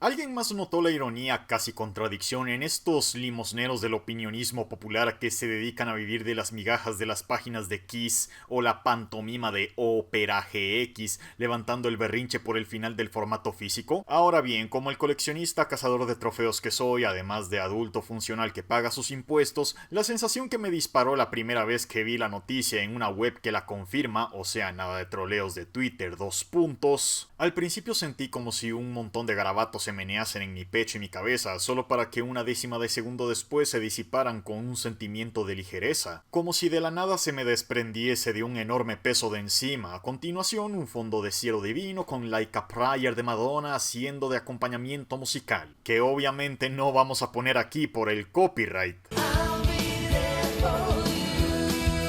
¿Alguien más notó la ironía, casi contradicción, en estos limosneros del opinionismo popular que se dedican a vivir de las migajas de las páginas de Kiss o la pantomima de Opera GX, levantando el berrinche por el final del formato físico? Ahora bien, como el coleccionista cazador de trofeos que soy, además de adulto funcional que paga sus impuestos, la sensación que me disparó la primera vez que vi la noticia en una web que la confirma, o sea, nada de troleos de Twitter, dos puntos. Al principio sentí como si un montón de garabatos se meneasen en mi pecho y mi cabeza, solo para que una décima de segundo después se disiparan con un sentimiento de ligereza, como si de la nada se me desprendiese de un enorme peso de encima. A continuación, un fondo de cielo divino con Like a Prayer de Madonna haciendo de acompañamiento musical, que obviamente no vamos a poner aquí por el copyright.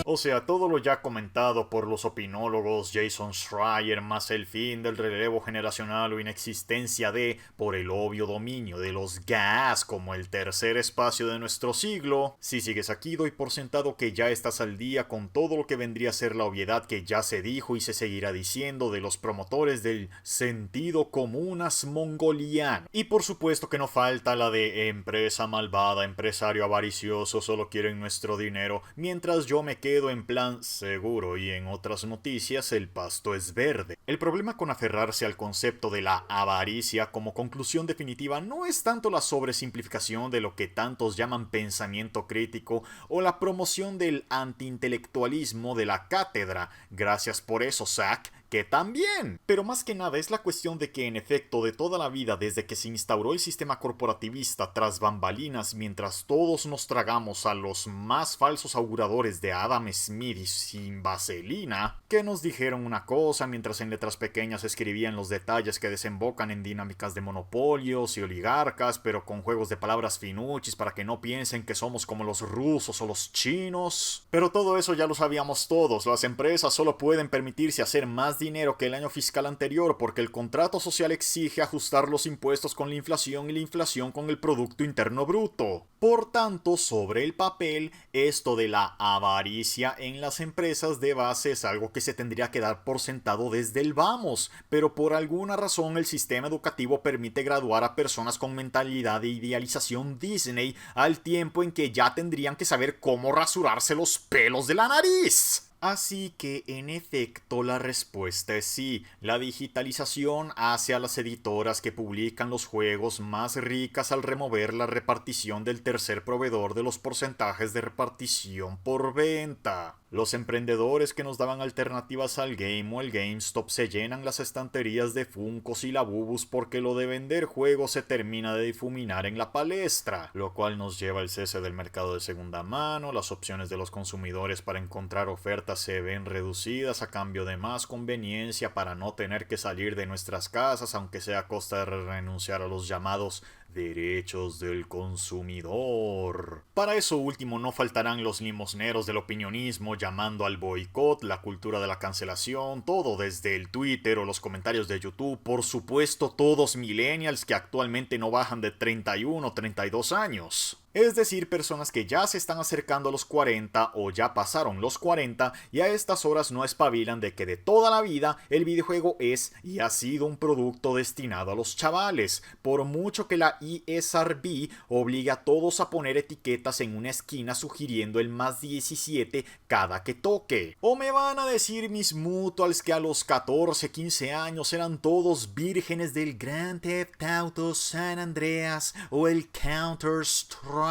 O sea, todo lo ya comentado por los opinólogos Jason Schreier, más el fin del relevo generacional o inexistencia de, por el obvio dominio de los gas como el tercer espacio de nuestro siglo. Si sigues aquí, doy por sentado que ya estás al día con todo lo que vendría a ser la obviedad que ya se dijo y se seguirá diciendo de los promotores del sentido común mongoliano. Y por supuesto que no falta la de empresa malvada, empresario avaricioso, solo quieren nuestro dinero, mientras yo me quedo en plan seguro. Y en otras noticias, el pasto es verde. El problema con aferrarse al concepto de la avaricia como conclusión definitiva no es tanto la sobresimplificación de lo que tantos llaman pensamiento crítico o la promoción del antiintelectualismo de la cátedra. Gracias por eso, Zach, que también. Pero más que nada es la cuestión de que en efecto de toda la vida desde que se instauró el sistema corporativista tras bambalinas, mientras todos nos tragamos a los más falsos auguradores de Adam Smith y sin vaselina, que nos dijeron una cosa mientras en letras pequeñas escribían los detalles que desembocan en dinámicas de monopolios y oligarcas, pero con juegos de palabras finuchis para que no piensen que somos como los rusos o los chinos. Pero todo eso ya lo sabíamos todos, las empresas solo pueden permitirse hacer más dinero que el año fiscal anterior porque el contrato social exige ajustar los impuestos con la inflación y la inflación con el Producto Interno Bruto. Por tanto, sobre el papel, esto de la avaricia en las empresas de base es algo que se tendría que dar por sentado desde el vamos, pero por alguna razón el sistema educativo permite graduar a personas con mentalidad de idealización Disney al tiempo en que ya tendrían que saber cómo rasurarse los pelos de la nariz. Así que, en efecto, la respuesta es sí. La digitalización hace a las editoras que publican los juegos más ricas al remover la repartición del tercer proveedor de los porcentajes de repartición por venta. Los emprendedores que nos daban alternativas al Game o el GameStop se llenan las estanterías de Funkos y Labubus porque lo de vender juegos se termina de difuminar en la palestra, lo cual nos lleva al cese del mercado de segunda mano, las opciones de los consumidores para encontrar ofertas se ven reducidas a cambio de más conveniencia para no tener que salir de nuestras casas, aunque sea a costa de renunciar a los llamados derechos del consumidor. Para eso último no faltarán los limosneros del opinionismo llamando al boicot, la cultura de la cancelación, todo desde el Twitter o los comentarios de YouTube, por supuesto todos millennials que actualmente no bajan de 31 o 32 años. Es decir, personas que ya se están acercando a los 40 o ya pasaron los 40 y a estas horas no espabilan de que de toda la vida el videojuego es y ha sido un producto destinado a los chavales, por mucho que la ESRB obligue a todos a poner etiquetas en una esquina sugiriendo el más 17 cada que toque. O me van a decir mis mutuals que a los 14, 15 años eran todos vírgenes del Grand Theft Auto San Andreas o el Counter-Strike.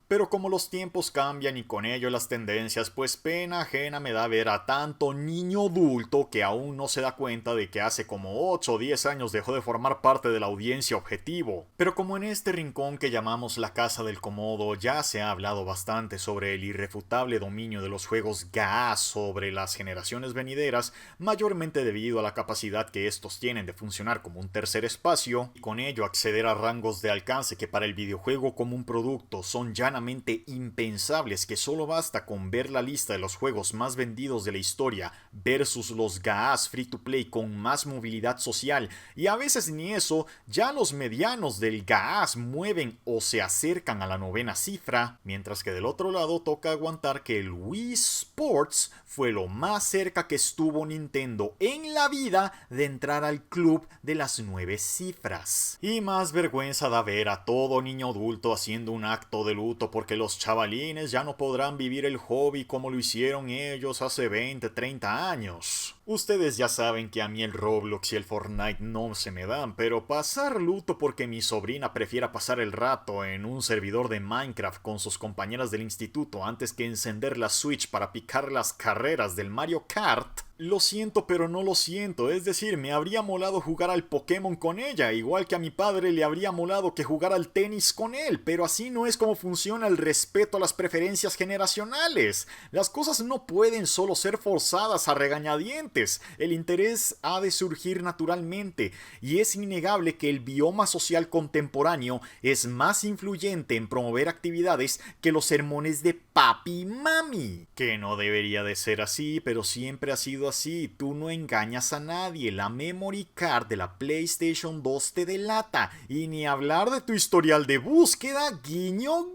Pero como los tiempos cambian y con ello las tendencias, pues pena ajena me da ver a tanto niño adulto que aún no se da cuenta de que hace como 8 o 10 años dejó de formar parte de la audiencia objetivo. Pero como en este rincón que llamamos la Casa del Comodo ya se ha hablado bastante sobre el irrefutable dominio de los juegos gas sobre las generaciones venideras, mayormente debido a la capacidad que estos tienen de funcionar como un tercer espacio, y con ello acceder a rangos de alcance que para el videojuego como un producto son llanamente medianamente impensables que solo basta con ver la lista de los juegos más vendidos de la historia versus los GAAs free to play con más movilidad social, y a veces ni eso, ya los medianos del GAAs mueven o se acercan a la 9ª cifra, mientras que del otro lado toca aguantar que el Wii Sports fue lo más cerca que estuvo Nintendo en la vida de entrar al club de las 9 cifras. Y más vergüenza da ver a todo niño adulto haciendo un acto de luto porque los chavalines ya no podrán vivir el hobby como lo hicieron ellos hace 20, 30 años. Ustedes ya saben que a mí el Roblox y el Fortnite no se me dan, pero pasar luto porque mi sobrina prefiera pasar el rato en un servidor de Minecraft con sus compañeras del instituto antes que encender la Switch para picar las carreras del Mario Kart, lo siento pero no lo siento, es decir, me habría molado jugar al Pokémon con ella, igual que a mi padre le habría molado que jugara al tenis con él, pero así no es como funciona el respeto a las preferencias generacionales. Las cosas no pueden solo ser forzadas a regañadientes, el interés ha de surgir naturalmente, y es innegable que el bioma social contemporáneo es más influyente en promover actividades que los sermones de papi y mami. Que no debería de ser así, pero siempre ha sido así. Tú no engañas a nadie. La memory card de la PlayStation 2 te delata. Y ni hablar de tu historial de búsqueda, guiño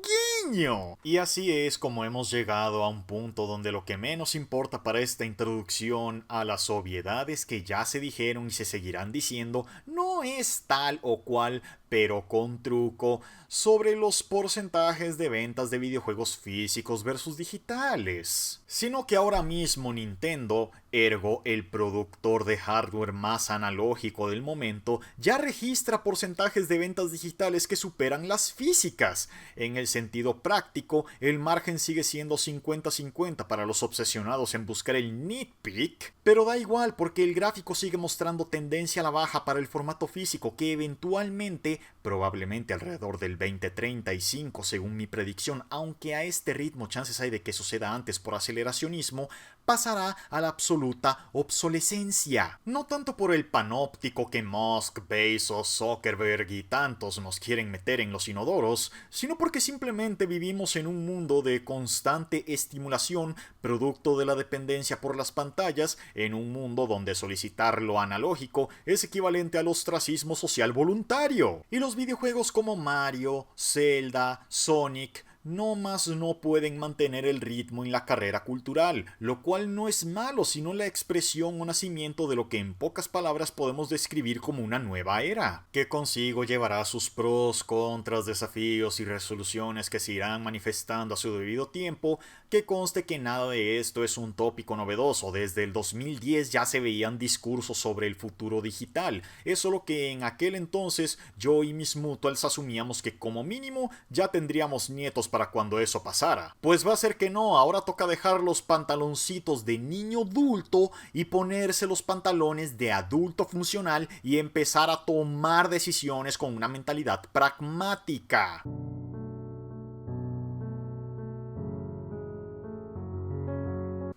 guiño. Y así es como hemos llegado a un punto donde lo que menos importa para esta introducción a las obviedades que ya se dijeron y se seguirán diciendo no es tal o cual, pero con truco, sobre los porcentajes de ventas de videojuegos físicos versus digitales, sino que ahora mismo Nintendo, ergo el productor de hardware más analógico del momento, ya registra porcentajes de ventas digitales que superan las físicas. En el sentido práctico, el margen sigue siendo 50-50 para los obsesionados en buscar el nitpick, pero da igual porque el gráfico sigue mostrando tendencia a la baja para el formato físico que eventualmente, probablemente alrededor del 2035 según mi predicción, aunque a este ritmo chances hay de que suceda antes por aceleracionismo, pasará a la absoluta obsolescencia. No tanto por el panóptico que Musk, Bezos, Zuckerberg y tantos nos quieren meter en los inodoros, sino porque simplemente vivimos en un mundo de constante estimulación producto de la dependencia por las pantallas, en un mundo donde solicitar lo analógico es equivalente al ostracismo social voluntario. Y los videojuegos como Mario, Zelda, Sonic, no pueden mantener el ritmo en la carrera cultural, lo cual no es malo, sino la expresión o nacimiento de lo que en pocas palabras podemos describir como una nueva era, que consigo llevará sus pros, contras, desafíos y resoluciones que se irán manifestando a su debido tiempo. Que conste que nada de esto es un tópico novedoso, desde el 2010 ya se veían discursos sobre el futuro digital, es solo que en aquel entonces yo y mis mutuals asumíamos que como mínimo ya tendríamos nietos para cuando eso pasara. Pues va a ser que no, ahora toca dejar los pantaloncitos de niño adulto y ponerse los pantalones de adulto funcional y empezar a tomar decisiones con una mentalidad pragmática.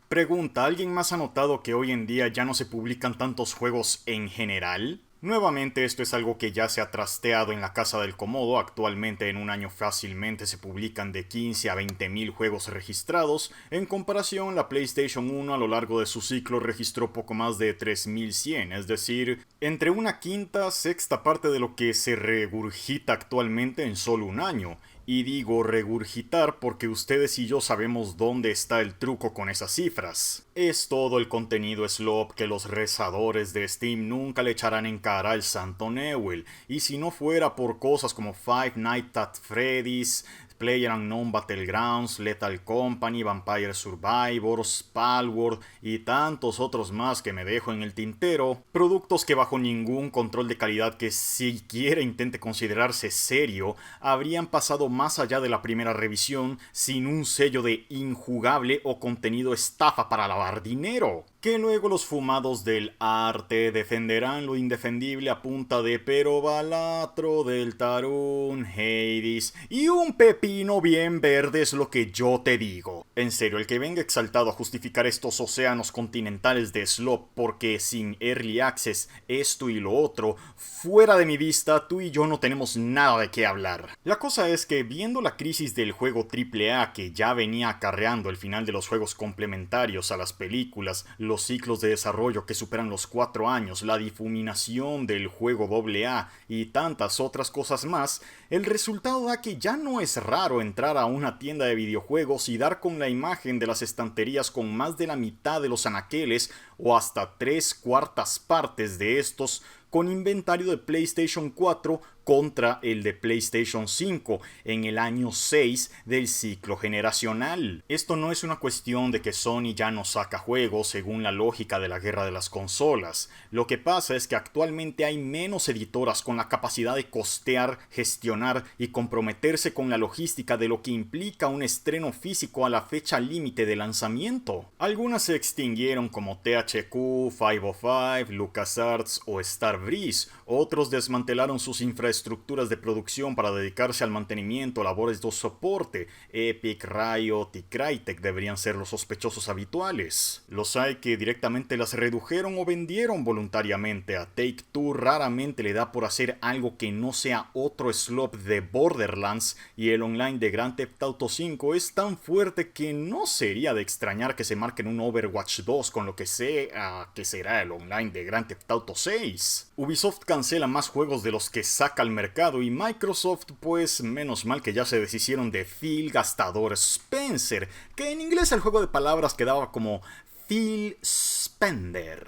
Pregunta, ¿alguien más ha notado que hoy en día ya no se publican tantos juegos en general? Nuevamente esto es algo que ya se ha trasteado en la casa del Comodo. Actualmente en un año fácilmente se publican de 15 a 20 mil juegos registrados. En comparación, la PlayStation 1 a lo largo de su ciclo registró poco más de 3100, es decir, entre una quinta, sexta parte de lo que se regurgita actualmente en solo un año. Y digo regurgitar porque ustedes y yo sabemos dónde está el truco con esas cifras. Es todo el contenido slop que los rezadores de Steam nunca le echarán en cara al santo Newell. Y si no fuera por cosas como Five Nights at Freddy's, PlayerUnknown Battlegrounds, Lethal Company, Vampire Survivors, Palworld y tantos otros más que me dejo en el tintero, productos que bajo ningún control de calidad que siquiera intente considerarse serio, habrían pasado más allá de la primera revisión sin un sello de injugable o contenido estafa para lavar dinero. Que luego los fumados del arte defenderán lo indefendible a punta de pero balatro, del tarún, Hades y un PP pepino bien verde es lo que yo te digo. En serio, el que venga exaltado a justificar estos océanos continentales de slop porque sin Early Access, esto y lo otro, fuera de mi vista, tú y yo no tenemos nada de qué hablar. La cosa es que viendo la crisis del juego AAA que ya venía acarreando el final de los juegos complementarios a las películas, los ciclos de desarrollo que superan los 4 años, la difuminación del juego AA y tantas otras cosas más, el resultado da que ya no es raro entrar a una tienda de videojuegos y dar con la imagen de las estanterías con más de la mitad de los anaqueles o hasta 3/4 partes de estos con inventario de PlayStation 4 contra el de PlayStation 5 en el año 6 del ciclo generacional. Esto no es una cuestión de que Sony ya no saca juegos según la lógica de la guerra de las consolas. Lo que pasa es que actualmente hay menos editoras con la capacidad de costear, gestionar y comprometerse con la logística de lo que implica un estreno físico a la fecha límite de lanzamiento. Algunas se extinguieron como THQ, 505, LucasArts o Star Breeze. Otros desmantelaron sus infraestructuras de producción para dedicarse al mantenimiento, labores de soporte. Epic, Riot y Crytek deberían ser los sospechosos habituales. Los hay que directamente las redujeron o vendieron voluntariamente. A Take-Two raramente le da por hacer algo que no sea otro slop de Borderlands, y el online de Grand Theft Auto 5 es tan fuerte que no sería de extrañar que se marquen un Overwatch 2 con lo que sea que será el online de Grand Theft Auto 6. Ubisoft cancela más juegos de los que saca al mercado, y Microsoft, pues menos mal que ya se deshicieron de Phil Gastador Spencer, que en inglés el juego de palabras quedaba como Phil Spender.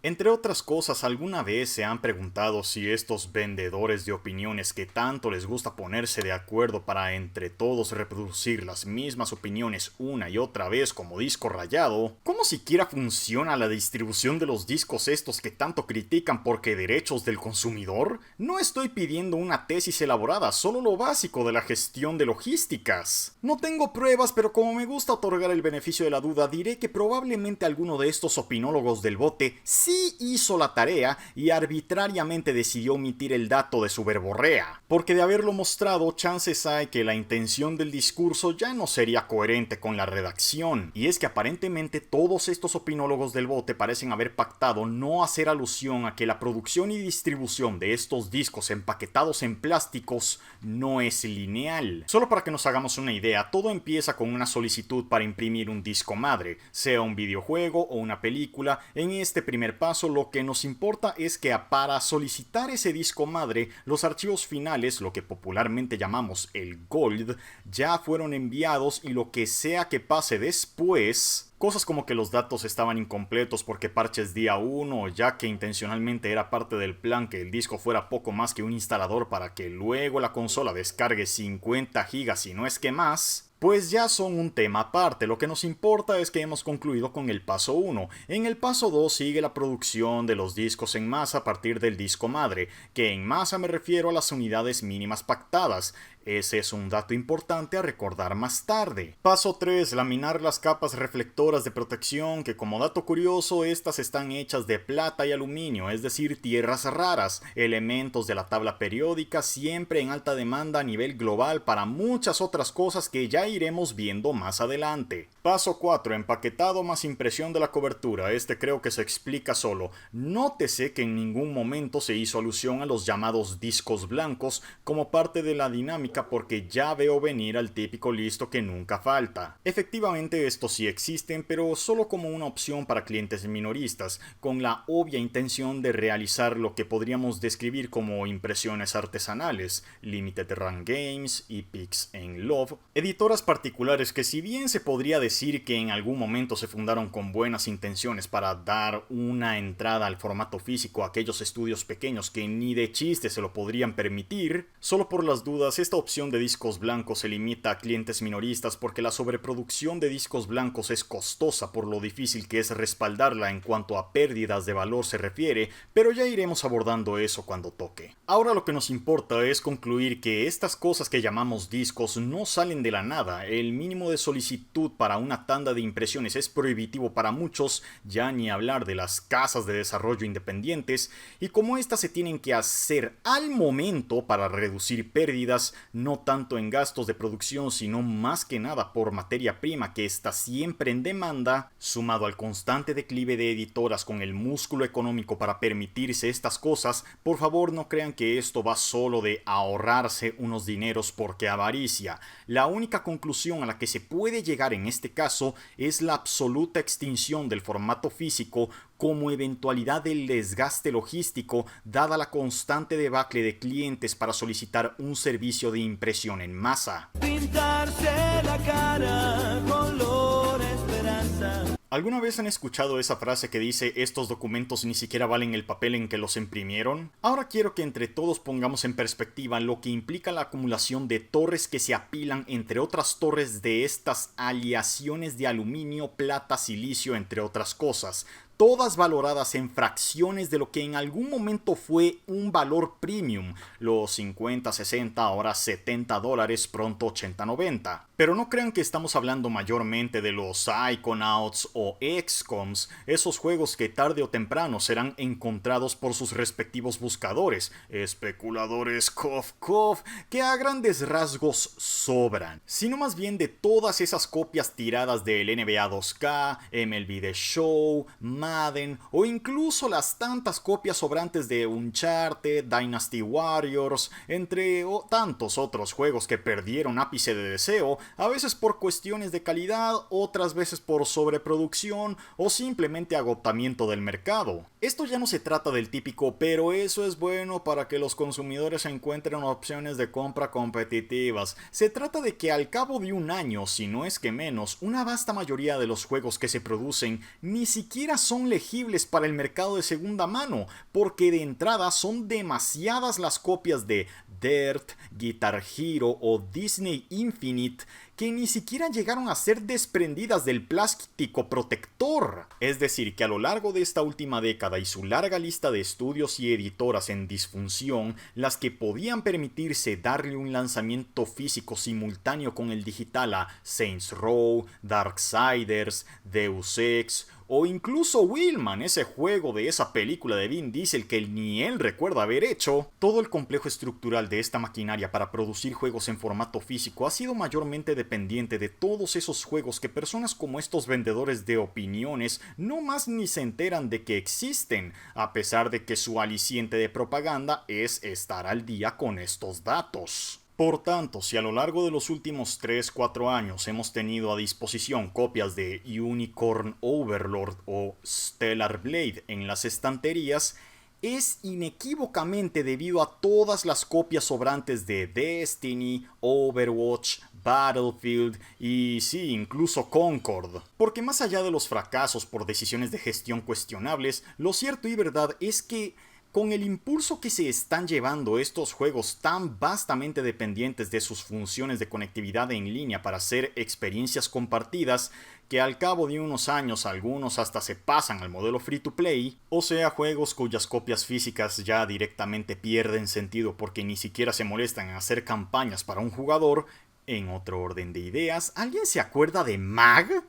Entre otras cosas, ¿alguna vez se han preguntado si estos vendedores de opiniones que tanto les gusta ponerse de acuerdo para entre todos reproducir las mismas opiniones una y otra vez como disco rayado, cómo siquiera funciona la distribución de los discos estos que tanto critican porque derechos del consumidor? No estoy pidiendo una tesis elaborada, solo lo básico de la gestión de logísticas. No tengo pruebas, pero como me gusta otorgar el beneficio de la duda, diré que probablemente alguno de estos opinólogos del bote sí hizo la tarea y arbitrariamente decidió omitir el dato de su verborrea, porque de haberlo mostrado, chances hay que la intención del discurso ya no sería coherente con la redacción. Y es que aparentemente todos estos opinólogos del bote parecen haber pactado no hacer alusión a que la producción y distribución de estos discos empaquetados en plásticos no es lineal. Solo para que nos hagamos una idea, todo empieza con una solicitud para imprimir un disco madre, sea un videojuego o una película. En este primer paso, lo que nos importa es que para solicitar ese disco madre, los archivos finales, lo que popularmente llamamos el Gold, ya fueron enviados, y lo que sea que pase después, cosas como que los datos estaban incompletos porque parches día 1, ya que intencionalmente era parte del plan que el disco fuera poco más que un instalador para que luego la consola descargue 50 gigas y no es que más, pues ya son un tema aparte. Lo que nos importa es que hemos concluido con el paso 1. En el paso 2 sigue la producción de los discos en masa a partir del disco madre, que en masa me refiero a las unidades mínimas pactadas. Ese es un dato importante a recordar más tarde. Paso 3. Laminar las capas reflectoras de protección, que como dato curioso, estas están hechas de plata y aluminio, es decir, tierras raras, elementos de la tabla periódica, siempre en alta demanda a nivel global para muchas otras cosas que ya iremos viendo más adelante. Paso 4. Empaquetado más impresión de la cobertura. Este creo que se explica solo. Nótese que en ningún momento se hizo alusión a los llamados discos blancos como parte de la dinámica, porque ya veo venir al típico listo que nunca falta. Efectivamente estos sí existen, pero solo como una opción para clientes minoristas, con la obvia intención de realizar lo que podríamos describir como impresiones artesanales. Limited Run Games y Pix and Love, editoras particulares que, si bien se podría decir que en algún momento se fundaron con buenas intenciones para dar una entrada al formato físico a aquellos estudios pequeños que ni de chiste se lo podrían permitir, solo por las dudas esta opción de discos blancos se limita a clientes minoristas porque la sobreproducción de discos blancos es costosa por lo difícil que es respaldarla en cuanto a pérdidas de valor se refiere, pero ya iremos abordando eso cuando toque. Ahora lo que nos importa es concluir que estas cosas que llamamos discos no salen de la nada. El mínimo de solicitud para una tanda de impresiones es prohibitivo para muchos, ya ni hablar de las casas de desarrollo independientes, y como estas se tienen que hacer al momento para reducir pérdidas, no tanto en gastos de producción sino más que nada por materia prima que está siempre en demanda, sumado al constante declive de editoras con el músculo económico para permitirse estas cosas, por favor no crean que esto va solo de ahorrarse unos dineros porque avaricia. La única conclusión a la que se puede llegar en este caso es la absoluta extinción del formato físico como eventualidad del desgaste logístico dada la constante debacle de clientes para solicitar un servicio de impresión en masa. Pintarse la cara color esperanza. ¿Alguna vez han escuchado esa frase que dice estos documentos ni siquiera valen el papel en que los imprimieron? Ahora quiero que entre todos pongamos en perspectiva lo que implica la acumulación de torres que se apilan entre otras torres de estas aleaciones de aluminio, plata, silicio, entre otras cosas, todas valoradas en fracciones de lo que en algún momento fue un valor premium, los 50, 60, ahora $70, pronto 80, 90. Pero no crean que estamos hablando mayormente de los Psychonauts o XCOMs, esos juegos que tarde o temprano serán encontrados por sus respectivos buscadores, especuladores cof cof, que a grandes rasgos sobran, sino más bien de todas esas copias tiradas del NBA 2K, MLB The Show, Madden, o incluso las tantas copias sobrantes de Uncharted, Dynasty Warriors, entre tantos otros juegos que perdieron ápice de deseo, a veces por cuestiones de calidad, otras veces por sobreproducción o simplemente agotamiento del mercado. Esto ya no se trata del típico pero eso es bueno para que los consumidores encuentren opciones de compra competitivas. Se trata de que al cabo de un año, si no es que menos, una vasta mayoría de los juegos que se producen ni siquiera son legibles para el mercado de segunda mano, porque de entrada son demasiadas las copias de Dirt, Guitar Hero o Disney Infinite que ni siquiera llegaron a ser desprendidas del plástico protector. Es decir, que a lo largo de esta última década y su larga lista de estudios y editoras en disfunción, las que podían permitirse darle un lanzamiento físico simultáneo con el digital a Saints Row, Darksiders, Deus Ex o incluso Willman, ese juego de esa película de Vin Diesel que ni él recuerda haber hecho. Todo el complejo estructural de esta maquinaria para producir juegos en formato físico ha sido mayormente dependiente de todos esos juegos que personas como estos vendedores de opiniones no más ni se enteran de que existen, a pesar de que su aliciente de propaganda es estar al día con estos datos. Por tanto, si a lo largo de los últimos 3-4 años hemos tenido a disposición copias de Unicorn Overlord o Stellar Blade en las estanterías, es inequívocamente debido a todas las copias sobrantes de Destiny, Overwatch, Battlefield y sí, incluso Concord. Porque más allá de los fracasos por decisiones de gestión cuestionables, lo cierto y verdad es que con el impulso que se están llevando estos juegos tan vastamente dependientes de sus funciones de conectividad en línea para hacer experiencias compartidas, que al cabo de unos años algunos hasta se pasan al modelo free to play, o sea juegos cuyas copias físicas ya directamente pierden sentido porque ni siquiera se molestan en hacer campañas para un jugador. En otro orden de ideas, ¿alguien se acuerda de MAG?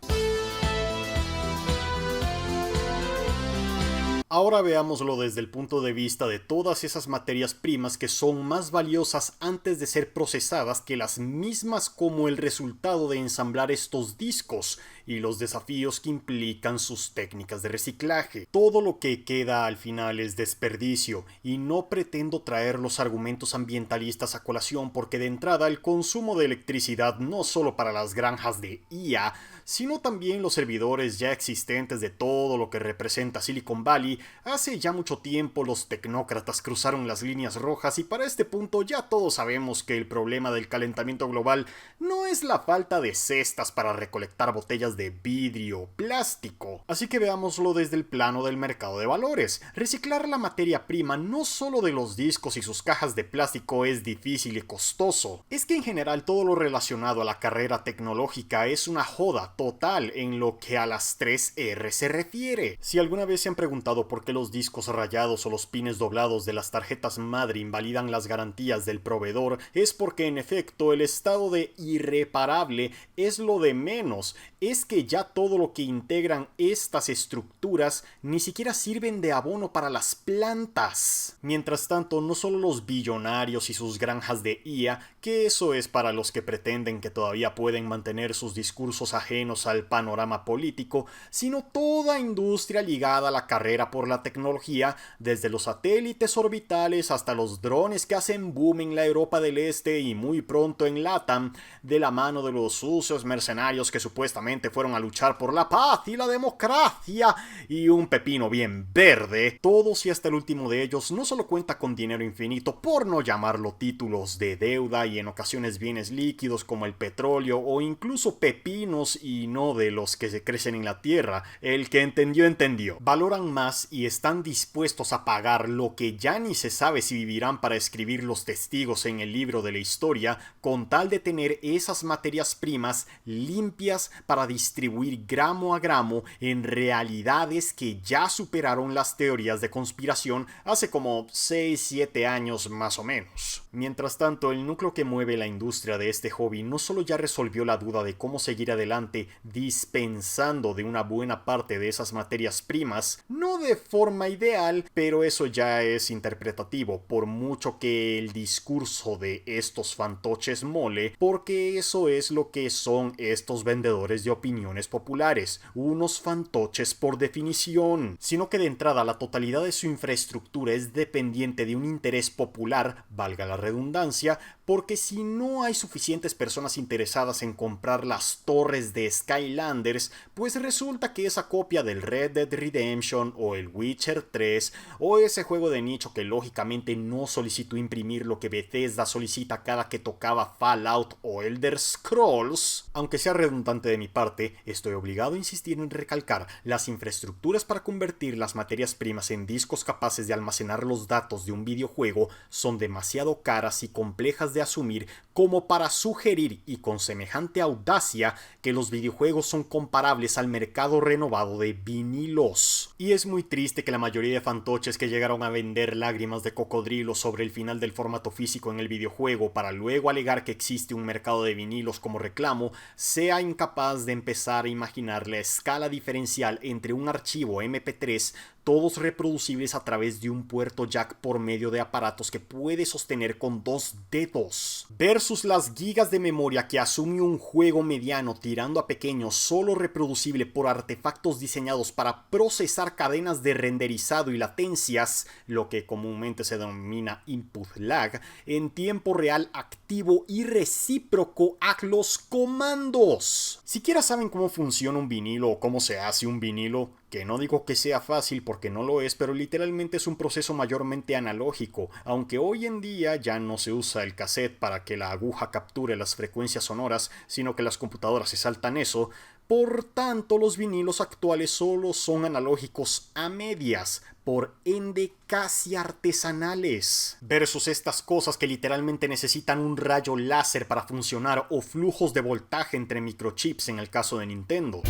Ahora veámoslo desde el punto de vista de todas esas materias primas que son más valiosas antes de ser procesadas que las mismas como el resultado de ensamblar estos discos y los desafíos que implican sus técnicas de reciclaje. Todo lo que queda al final es desperdicio y no pretendo traer los argumentos ambientalistas a colación porque de entrada el consumo de electricidad no solo para las granjas de IA, sino también los servidores ya existentes de todo lo que representa Silicon Valley. Hace ya mucho tiempo los tecnócratas cruzaron las líneas rojas y para este punto ya todos sabemos que el problema del calentamiento global no es la falta de cestas para recolectar botellas de vidrio o plástico. Así que veámoslo desde el plano del mercado de valores. Reciclar la materia prima no solo de los discos y sus cajas de plástico es difícil y costoso, es que en general todo lo relacionado a la carrera tecnológica es una joda total en lo que a las 3R se refiere. Si alguna vez se han preguntado por qué los discos rayados o los pines doblados de las tarjetas madre invalidan las garantías del proveedor, es porque en efecto el estado de irreparable es lo de menos. Es que ya todo lo que integran estas estructuras ni siquiera sirven de abono para las plantas. Mientras tanto, no solo los billonarios y sus granjas de IA, que eso es para los que pretenden que todavía pueden mantener sus discursos ajenos al panorama político, sino toda industria ligada a la carrera por la tecnología, desde los satélites orbitales hasta los drones que hacen boom en la Europa del Este y muy pronto en LATAM, de la mano de los sucios mercenarios que supuestamente fueron a luchar por la paz y la democracia y un pepino bien verde. Todos y hasta el último de ellos no solo cuenta con dinero infinito, por no llamarlo títulos de deuda y en ocasiones bienes líquidos como el petróleo o incluso pepinos y no de los que se crecen en la tierra. El que entendió, entendió. Valoran más y están dispuestos a pagar lo que ya ni se sabe si vivirán para escribir los testigos en el libro de la historia, con tal de tener esas materias primas limpias para distribuir gramo a gramo en realidades que ya superaron las teorías de conspiración hace como 6-7 años más o menos. Mientras tanto, el núcleo que mueve la industria de este hobby no solo ya resolvió la duda de cómo seguir adelante dispensando de una buena parte de esas materias primas, no de forma ideal, pero eso ya es interpretativo, por mucho que el discurso de estos fantoches mole, porque eso es lo que son estos vendedores de opiniones populares, unos fantoches por definición, sino que de entrada la totalidad de su infraestructura es dependiente de un interés popular, valga la redundancia, porque si no hay suficientes personas interesadas en comprar las torres de Skylanders, pues resulta que esa copia del Red Dead Redemption o el Witcher 3 o ese juego de nicho que lógicamente no solicitó imprimir lo que Bethesda solicita cada que tocaba Fallout o Elder Scrolls, aunque sea redundante de mi parte, estoy obligado a insistir en recalcar, las infraestructuras para convertir las materias primas en discos capaces de almacenar los datos de un videojuego son demasiado caras y complejas de asumir como para sugerir, y con semejante audacia, que los videojuegos son comparables al mercado renovado de vinilos. Y es muy triste que la mayoría de fantoches que llegaron a vender lágrimas de cocodrilo sobre el final del formato físico en el videojuego para luego alegar que existe un mercado de vinilos como reclamo, sea incapaz de empezar a imaginar la escala diferencial entre un archivo MP3, todos reproducibles a través de un puerto jack por medio de aparatos que puede sostener con 2 dedos, versus las gigas de memoria que asume un juego mediano tirando a pequeño solo reproducible por artefactos diseñados para procesar cadenas de renderizado y latencias, lo que comúnmente se denomina input lag, en tiempo real activo y recíproco a los comandos. Siquiera saben cómo funciona un vinilo o cómo se hace un vinilo, que no digo que sea fácil porque no lo es, pero literalmente es un proceso mayormente analógico, aunque hoy en día ya no se usa el cassette para que la aguja capture las frecuencias sonoras, sino que las computadoras se saltan eso. Por tanto, los vinilos actuales solo son analógicos a medias, por ende casi artesanales, versus estas cosas que literalmente necesitan un rayo láser para funcionar o flujos de voltaje entre microchips en el caso de Nintendo.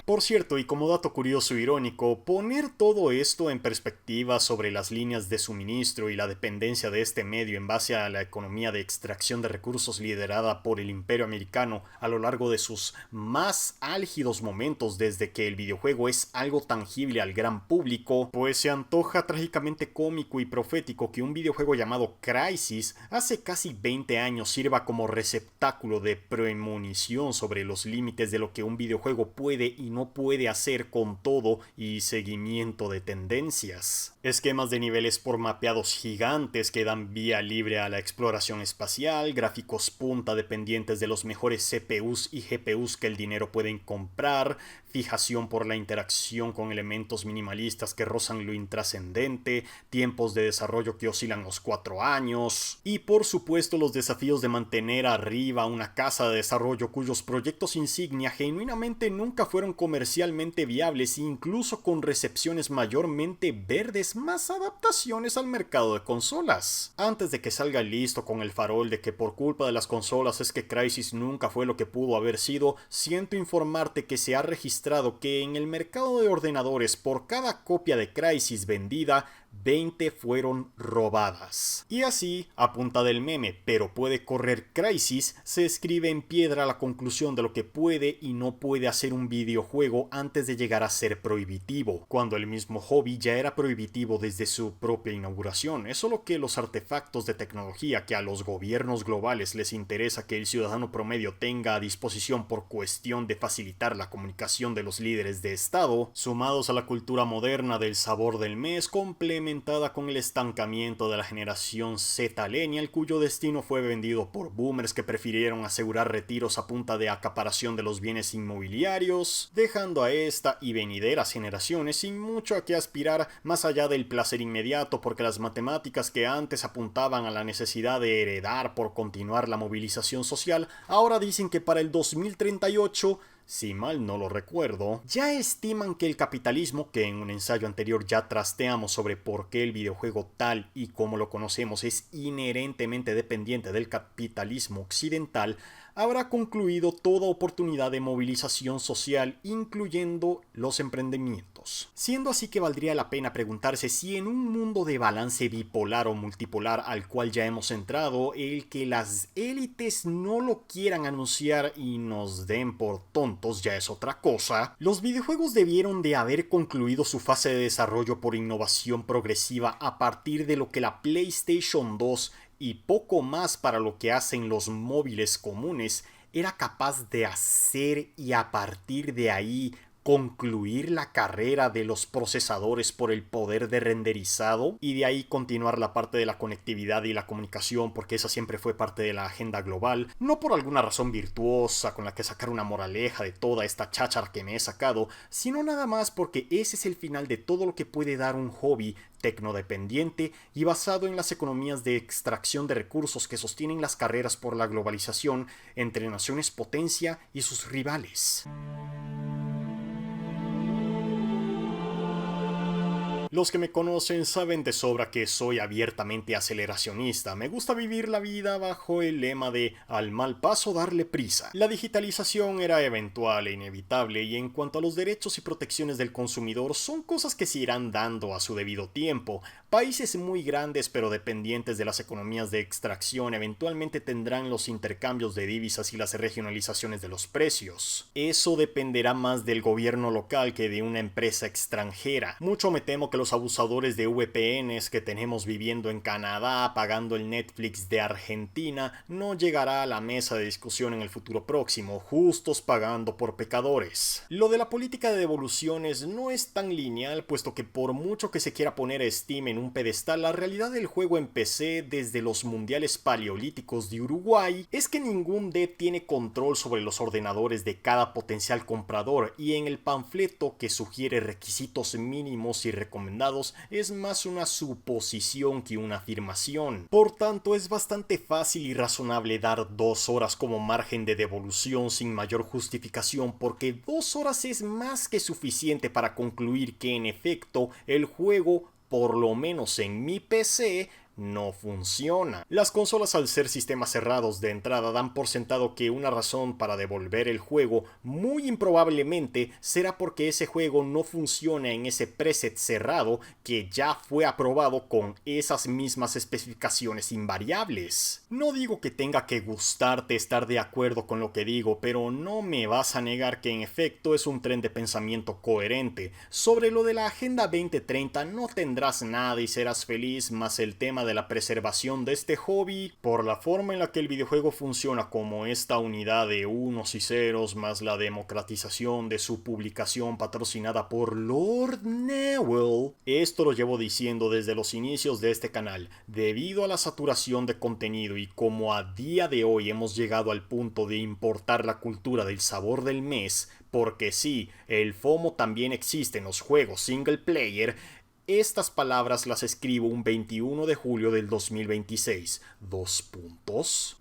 Por cierto, y como dato curioso e irónico, poner todo esto en perspectiva sobre las líneas de suministro y la dependencia de este medio en base a la economía de extracción de recursos liderada por el Imperio Americano a lo largo de sus más álgidos momentos desde que el videojuego es algo tangible al gran público, pues se antoja trágicamente cómico y profético que un videojuego llamado Crysis hace casi 20 años sirva como receptáculo de premonición sobre los límites de lo que un videojuego puede y no puede hacer con todo y seguimiento de tendencias. Esquemas de niveles por mapeados gigantes que dan vía libre a la exploración espacial, gráficos punta dependientes de los mejores CPUs y GPUs que el dinero pueden comprar, fijación por la interacción con elementos minimalistas que rozan lo intrascendente, tiempos de desarrollo que oscilan los 4 años, y por supuesto los desafíos de mantener arriba una casa de desarrollo cuyos proyectos insignia genuinamente nunca fueron comercialmente viables, incluso con recepciones mayormente verdes, más adaptaciones al mercado de consolas. Antes de que salga listo con el farol de que por culpa de las consolas es que Crysis nunca fue lo que pudo haber sido, siento informarte que se ha registrado que en el mercado de ordenadores por cada copia de Crysis vendida, 20 fueron robadas. Y así, a punta del meme, pero puede correr Crysis, se escribe en piedra la conclusión de lo que puede y no puede hacer un videojuego antes de llegar a ser prohibitivo, cuando el mismo hobby ya era prohibitivo desde su propia inauguración. Es solo que los artefactos de tecnología que a los gobiernos globales les interesa que el ciudadano promedio tenga a disposición por cuestión de facilitar la comunicación de los líderes de Estado, sumados a la cultura moderna del sabor del mes, complementada con el estancamiento de la generación Z-Millennial, cuyo destino fue vendido por boomers que prefirieron asegurar retiros a punta de acaparación de los bienes inmobiliarios, dejando a esta y venideras generaciones sin mucho a qué aspirar más allá del placer inmediato, porque las matemáticas que antes apuntaban a la necesidad de heredar por continuar la movilización social, ahora dicen que para el 2038, si mal no lo recuerdo, ya estiman que el capitalismo, que en un ensayo anterior ya trasteamos sobre por qué el videojuego tal y como lo conocemos es inherentemente dependiente del capitalismo occidental, habrá concluido toda oportunidad de movilización social, incluyendo los emprendimientos. Siendo así que valdría la pena preguntarse si en un mundo de balance bipolar o multipolar al cual ya hemos entrado, el que las élites no lo quieran anunciar y nos den por tontos ya es otra cosa. Los videojuegos debieron de haber concluido su fase de desarrollo por innovación progresiva a partir de lo que la PlayStation 2 y poco más para lo que hacen los móviles comunes era capaz de hacer, y a partir de ahí concluir la carrera de los procesadores por el poder de renderizado, y de ahí continuar la parte de la conectividad y la comunicación, porque esa siempre fue parte de la agenda global, no por alguna razón virtuosa con la que sacar una moraleja de toda esta cháchara que me he sacado, sino nada más porque ese es el final de todo lo que puede dar un hobby tecnodependiente y basado en las economías de extracción de recursos que sostienen las carreras por la globalización entre naciones potencia y sus rivales. Los que me conocen saben de sobra que soy abiertamente aceleracionista. Me gusta vivir la vida bajo el lema de al mal paso darle prisa. La digitalización era eventual e inevitable, y en cuanto a los derechos y protecciones del consumidor, son cosas que se irán dando a su debido tiempo. Países muy grandes pero dependientes de las economías de extracción eventualmente tendrán los intercambios de divisas y las regionalizaciones de los precios. Eso dependerá más del gobierno local que de una empresa extranjera. Mucho me temo que los abusadores de VPNs que tenemos viviendo en Canadá pagando el Netflix de Argentina no llegará a la mesa de discusión en el futuro próximo, justos pagando por pecadores. Lo de la política de devoluciones no es tan lineal, puesto que por mucho que se quiera poner a Steam en un pedestal, la realidad del juego en PC desde los mundiales paleolíticos de Uruguay es que ningún dev tiene control sobre los ordenadores de cada potencial comprador, y en el panfleto que sugiere requisitos mínimos y recomendados es más una suposición que una afirmación. Por tanto, es bastante fácil y razonable dar 2 horas como margen de devolución sin mayor justificación, porque 2 horas es más que suficiente para concluir que en efecto el juego, por lo menos en mi PC, no funciona. Las consolas, al ser sistemas cerrados de entrada, dan por sentado que una razón para devolver el juego muy improbablemente será porque ese juego no funciona en ese preset cerrado que ya fue aprobado con esas mismas especificaciones invariables. No digo que tenga que gustarte estar de acuerdo con lo que digo, pero no me vas a negar que en efecto es un tren de pensamiento coherente. Sobre lo de la Agenda 2030 no tendrás nada y serás feliz, más el tema de la preservación de este hobby por la forma en la que el videojuego funciona como esta unidad de unos y ceros más la democratización de su publicación patrocinada por Lord Newell. Esto lo llevo diciendo desde los inicios de este canal. Debido a la saturación de contenido y como a día de hoy hemos llegado al punto de importar la cultura del sabor del mes, porque sí, el FOMO también existe en los juegos single player. Estas palabras las escribo un 21 de julio del 2026.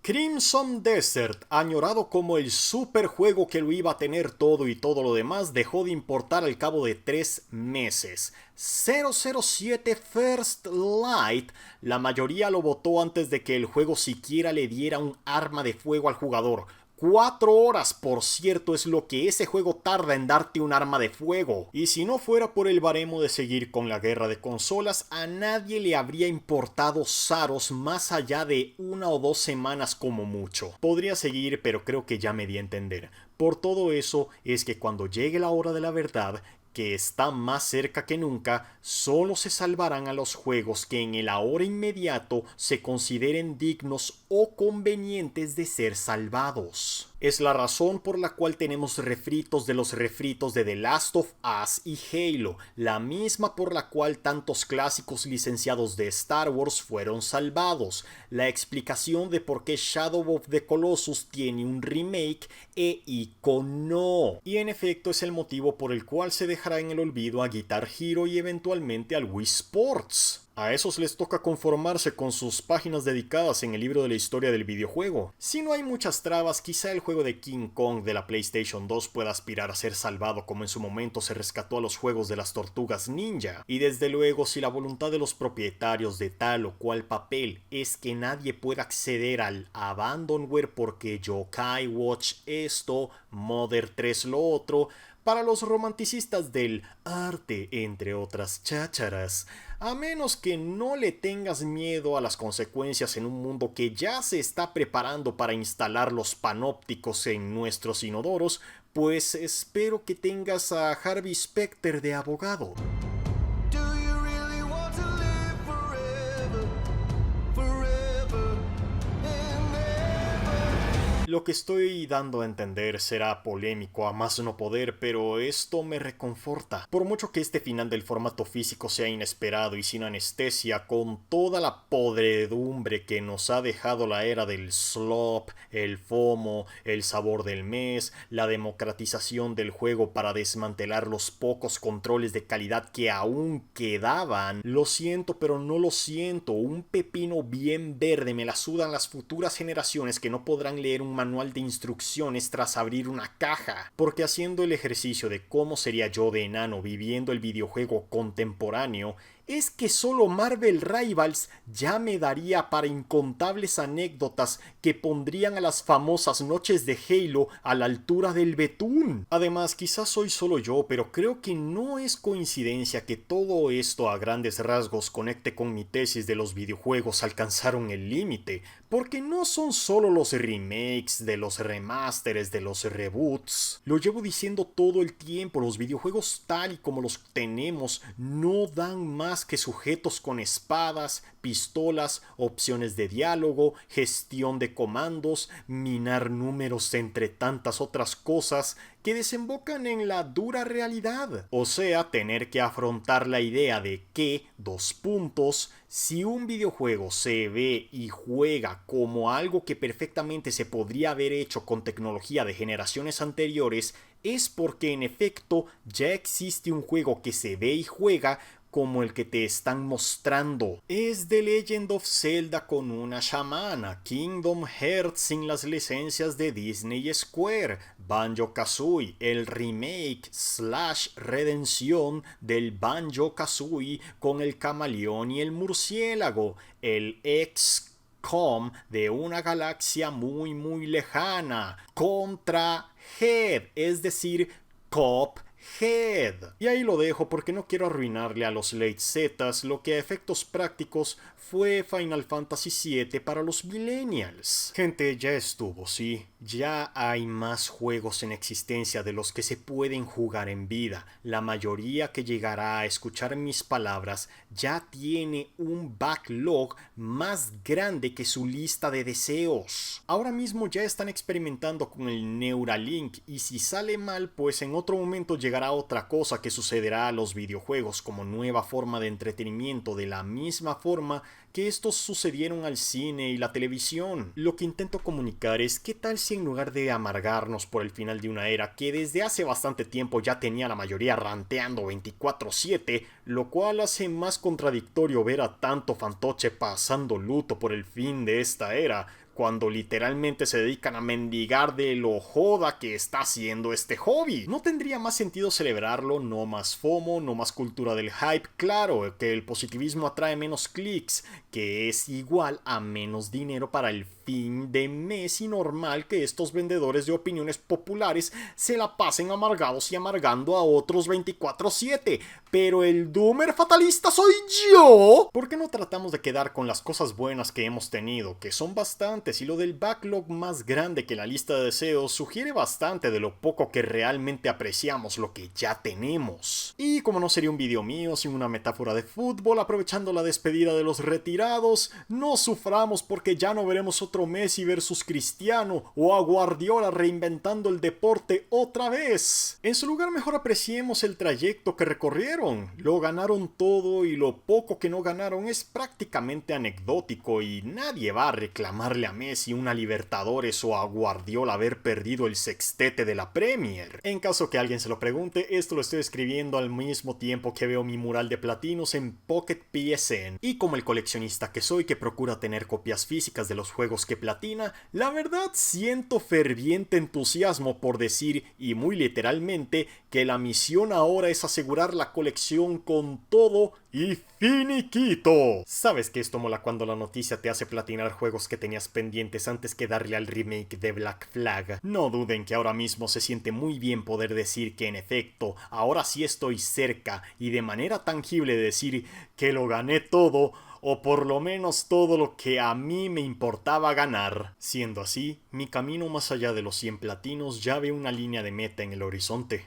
Crimson Desert, añorado como el superjuego que lo iba a tener todo y todo lo demás, dejó de importar al cabo de 3 meses. 007 First Light, la mayoría lo votó antes de que el juego siquiera le diera un arma de fuego al jugador. 4 horas, por cierto, es lo que ese juego tarda en darte un arma de fuego. Y si no fuera por el baremo de seguir con la guerra de consolas, a nadie le habría importado Saros más allá de 1 o 2 semanas como mucho. Podría seguir, pero creo que ya me di a entender. Por todo eso es que cuando llegue la hora de la verdad, que está más cerca que nunca, solo se salvarán a los juegos que en el ahora inmediato se consideren dignos o convenientes de ser salvados. Es la razón por la cual tenemos refritos de los refritos de The Last of Us y Halo, la misma por la cual tantos clásicos licenciados de Star Wars fueron salvados, la explicación de por qué Shadow of the Colossus tiene un remake e icono. Y en efecto es el motivo por el cual se dejará en el olvido a Guitar Hero y eventualmente al Wii Sports. A esos les toca conformarse con sus páginas dedicadas en el libro de la historia del videojuego. Si no hay muchas trabas, quizá el juego de King Kong de la PlayStation 2 pueda aspirar a ser salvado como en su momento se rescató a los juegos de las Tortugas Ninja. Y desde luego, si la voluntad de los propietarios de tal o cual papel es que nadie pueda acceder al Abandonware porque Yokai Watch esto, Mother 3 lo otro, para los romanticistas del arte, entre otras chácharas, a menos que no le tengas miedo a las consecuencias en un mundo que ya se está preparando para instalar los panópticos en nuestros inodoros, pues espero que tengas a Harvey Specter de abogado. Lo que estoy dando a entender será polémico a más no poder, pero esto me reconforta. Por mucho que este final del formato físico sea inesperado y sin anestesia, con toda la podredumbre que nos ha dejado la era del slop, el FOMO, el sabor del mes, la democratización del juego para desmantelar los pocos controles de calidad que aún quedaban, lo siento pero no lo siento, un pepino bien verde me la sudan las futuras generaciones que no podrán leer un manual de instrucciones tras abrir una caja, porque haciendo el ejercicio de cómo sería yo de enano viviendo el videojuego contemporáneo, es que solo Marvel Rivals ya me daría para incontables anécdotas que pondrían a las famosas noches de Halo a la altura del betún. Además, quizás soy solo yo, pero creo que no es coincidencia que todo esto a grandes rasgos conecte con mi tesis de los videojuegos alcanzaron el límite, porque no son solo los remakes, de los remasters, de los reboots. Lo llevo diciendo todo el tiempo, los videojuegos tal y como los tenemos no dan más que sujetos con espadas, pistolas, opciones de diálogo, gestión de comandos, minar números entre tantas otras cosas que desembocan en la dura realidad. O sea, tener que afrontar la idea de que, si un videojuego se ve y juega como algo que perfectamente se podría haber hecho con tecnología de generaciones anteriores, es porque en efecto ya existe un juego que se ve y juega como el que te están mostrando. Es The Legend of Zelda con una chamana, Kingdom Hearts sin las licencias de Disney y Square, Banjo-Kazooie, el remake / redención del Banjo-Kazooie con el camaleón y el murciélago, el XCOM de una galaxia muy lejana, contra Head, es decir, Cuphead. Y ahí lo dejo porque no quiero arruinarle a los late Zetas lo que a efectos prácticos fue Final Fantasy VII para los millennials. Gente, ya estuvo, sí, Ya hay más juegos en existencia de los que se pueden jugar en vida. La mayoría que llegará a escuchar mis palabras ya tiene un backlog más grande que su lista de deseos. Ahora mismo ya están experimentando con el Neuralink y si sale mal, pues en otro momento llegará otra cosa que sucederá a los videojuegos como nueva forma de entretenimiento, de la misma forma que estos sucedieron al cine y la televisión. Lo que intento comunicar es qué tal si en lugar de amargarnos por el final de una era que desde hace bastante tiempo ya tenía la mayoría ranteando 24/7, lo cual hace más contradictorio ver a tanto fantoche pasando luto por el fin de esta era, cuando literalmente se dedican a mendigar de lo joda que está haciendo este hobby. ¿No tendría más sentido celebrarlo? No más FOMO, no más cultura del hype. Claro que el positivismo atrae menos clics, que es igual a menos dinero para el fin de mes y normal que estos vendedores de opiniones populares se la pasen amargados y amargando a otros 24/7. Pero el doomer fatalista soy yo. ¿Por qué no tratamos de quedar con las cosas buenas que hemos tenido, que son bastantes, y lo del backlog más grande que la lista de deseos sugiere bastante de lo poco que realmente apreciamos lo que ya tenemos? Y como no sería un video mío sin una metáfora de fútbol, aprovechando la despedida de los retirados, no suframos porque ya no veremos otro Messi versus Cristiano o a Guardiola reinventando el deporte otra vez. En su lugar mejor apreciemos el trayecto que recorrieron. Lo ganaron todo y lo poco que no ganaron es prácticamente anecdótico y nadie va a reclamarle a Messi una Libertadores o a Guardiola haber perdido el sextete de la Premier. En caso que alguien se lo pregunte, esto lo estoy escribiendo al mismo tiempo que veo mi mural de platinos en Pocket PSN. Y como el coleccionista que soy que procura tener copias físicas de los juegos que platina, la verdad siento ferviente entusiasmo por decir, y muy literalmente, que la misión ahora es asegurar la colección con todo y finiquito. Sabes que esto mola cuando la noticia te hace platinar juegos que tenías pendientes antes que darle al remake de Black Flag. No duden que ahora mismo se siente muy bien poder decir que en efecto, ahora sí estoy cerca y de manera tangible decir que lo gané todo, o por lo menos todo lo que a mí me importaba ganar. Siendo así, mi camino más allá de los 100 platinos ya ve una línea de meta en el horizonte.